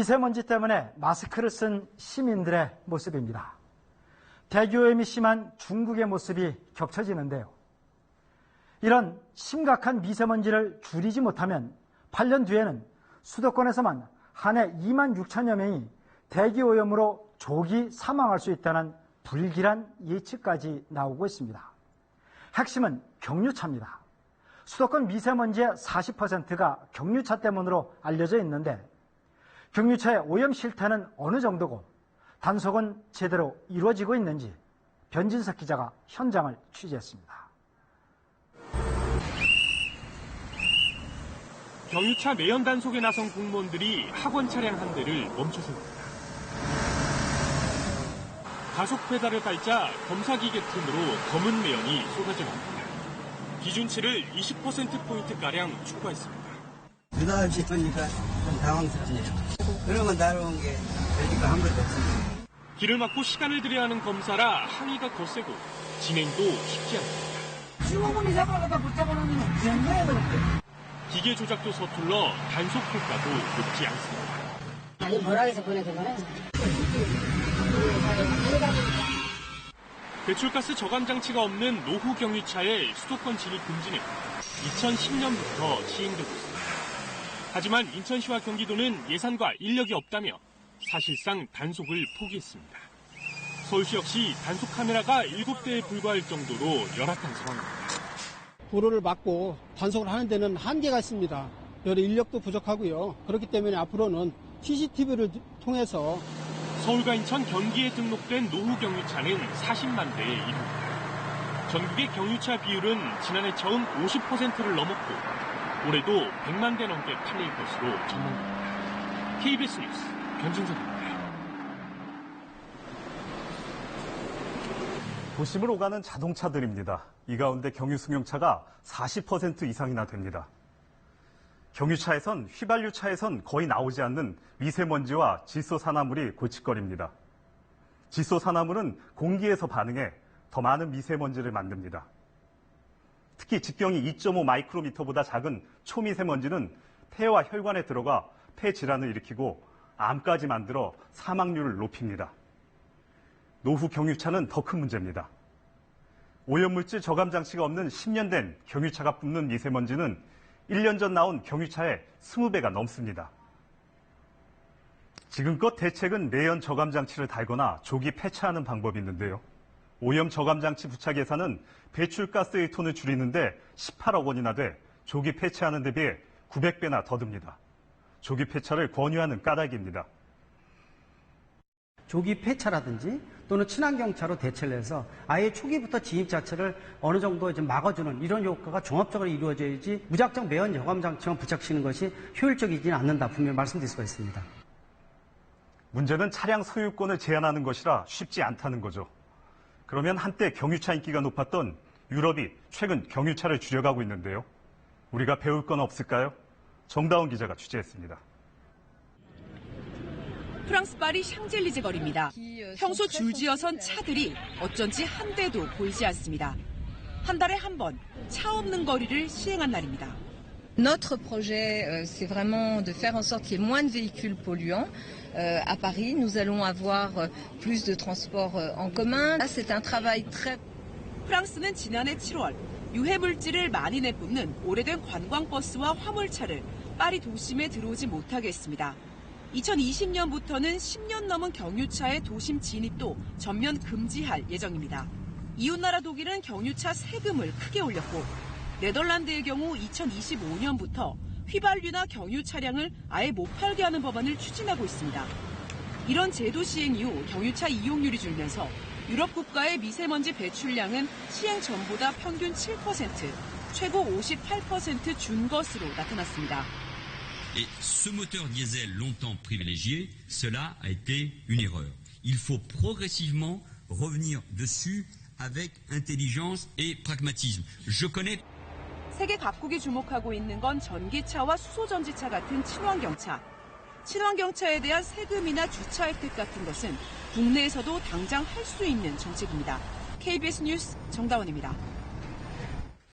미세먼지 때문에 마스크를 쓴 시민들의 모습입니다. 대기오염이 심한 중국의 모습이 겹쳐지는데요. 이런 심각한 미세먼지를 줄이지 못하면 8년 뒤에는 수도권에서만 한 해 2만 6천여 명이 대기오염으로 조기 사망할 수 있다는 불길한 예측까지 나오고 있습니다. 핵심은 경유차입니다. 수도권 미세먼지의 40%가 경유차 때문으로 알려져 있는데 경유차의 오염 실태는 어느 정도고 단속은 제대로 이루어지고 있는지 변진석 기자가 현장을 취재했습니다. 경유차 매연 단속에 나선 공무원들이 학원 차량 한 대를 멈춰섭니다. 가속 페달을 밟자 검사기계 틈으로 검은 매연이 쏟아져 나옵니다. 기준치를 20%포인트가량 초과했습니다. 느닷없이 보니까 좀 당황스럽네요. 그러면 날아온 게 여지가 한 번도 없습니다. 길을 막고 시간을 들여야 하는 검사라 항의가 거세고 진행도 쉽지 않습니다. 15분이 잡아가다 못 잡아놓으면 그냥 그런데. 기계 조작도 서툴러 단속 효과도 높지 않습니다. 아니 뭐라 해서 보내준 거는? 배출가스 저감 장치가 없는 노후 경유차의 수도권 진입 금지는 2010년부터 시행되고 있습니다. 하지만 인천시와 경기도는 예산과 인력이 없다며 사실상 단속을 포기했습니다. 서울시 역시 단속 카메라가 7대에 불과할 정도로 열악한 상황입니다. 도로를 막고 단속을 하는 데는 한계가 있습니다. 여러 인력도 부족하고요. 그렇기 때문에 앞으로는 CCTV를 통해서 서울과 인천, 경기에 등록된 노후 경유차는 40만 대에 이릅니다. 전국의 경유차 비율은 지난해 처음 50%를 넘었고 올해도 100만 대 넘게 팔릴 것으로 전망됩니다. KBS 뉴스 변진석입니다. 도심을 오가는 자동차들입니다. 이 가운데 경유 승용차가 40% 이상이나 됩니다. 경유차에선 휘발유차에선 거의 나오지 않는 미세먼지와 질소산화물이 골칫거리입니다. 질소산화물은 공기에서 반응해 더 많은 미세먼지를 만듭니다. 특히 직경이 2.5 마이크로미터보다 작은 초미세먼지는 폐와 혈관에 들어가 폐 질환을 일으키고 암까지 만들어 사망률을 높입니다. 노후 경유차는 더 큰 문제입니다. 오염물질 저감 장치가 없는 10년 된 경유차가 뿜는 미세먼지는 1년 전 나온 경유차의 20배가 넘습니다. 지금껏 대책은 매연 저감 장치를 달거나 조기 폐차하는 방법이 있는데요. 오염 저감 장치 부착 예산은 배출가스 1톤을 줄이는데 18억 원이나 돼 조기 폐차하는 데 비해 900배나 더 듭니다. 조기 폐차를 권유하는 까닭입니다. 조기 폐차라든지 또는 친환경차로 대체를 해서 아예 초기부터 진입 자체를 어느 정도 이제 막아주는 이런 효과가 종합적으로 이루어져야지 무작정 매연 저감 장치만 부착시키는 것이 효율적이지는 않는다 분명히 말씀드릴 수가 있습니다. 문제는 차량 소유권을 제한하는 것이라 쉽지 않다는 거죠. 그러면 한때 경유차 인기가 높았던 유럽이 최근 경유차를 줄여가고 있는데요. 우리가 배울 건 없을까요? 정다운 기자가 취재했습니다. 프랑스 파리 샹젤리제 거리입니다. 평소 줄지어선 차들이 어쩐지 한 대도 보이지 않습니다. 한 달에 한 번 차 없는 거리를 시행한 날입니다. Notre projet, c'est vraiment de faire en sorte qu'il y ait moins de véhicules polluants. À Paris, nous allons avoir plus de transports en commun. Là, c'est un travail très... 프랑스는 지난해 7월 유해물질을 많이 내뿜는 오래된 관광버스와 화물차를 파리 도심에 들어오지 못하게 했습니다. 2020년부터는 10년 넘은 경유차의 도심 진입도 전면 금지할 예정입니다. 이웃나라 독일은 경유차 세금을 크게 올렸고 네덜란드의 경우 2025년부터 휘발유나 경유 차량을 아예 못 팔게 하는 법안을 추진하고 있습니다. 이런 제도 시행 이후 경유차 이용률이 줄면서 유럽 국가의 미세먼지 배출량은 시행 전보다 평균 7%, 최고 58% 준 것으로 나타났습니다. Et ce moteur diesel longtemps privilégié, cela a été une erreur. Il faut progressivement revenir dessus avec intelligence et pragmatisme. Je connais... 세계 각국이 주목하고 있는 건 전기차와 수소전지차 같은 친환경차. 친환경차에 대한 세금이나 주차 혜택 같은 것은 국내에서도 당장 할 수 있는 정책입니다. KBS 뉴스 정다원입니다.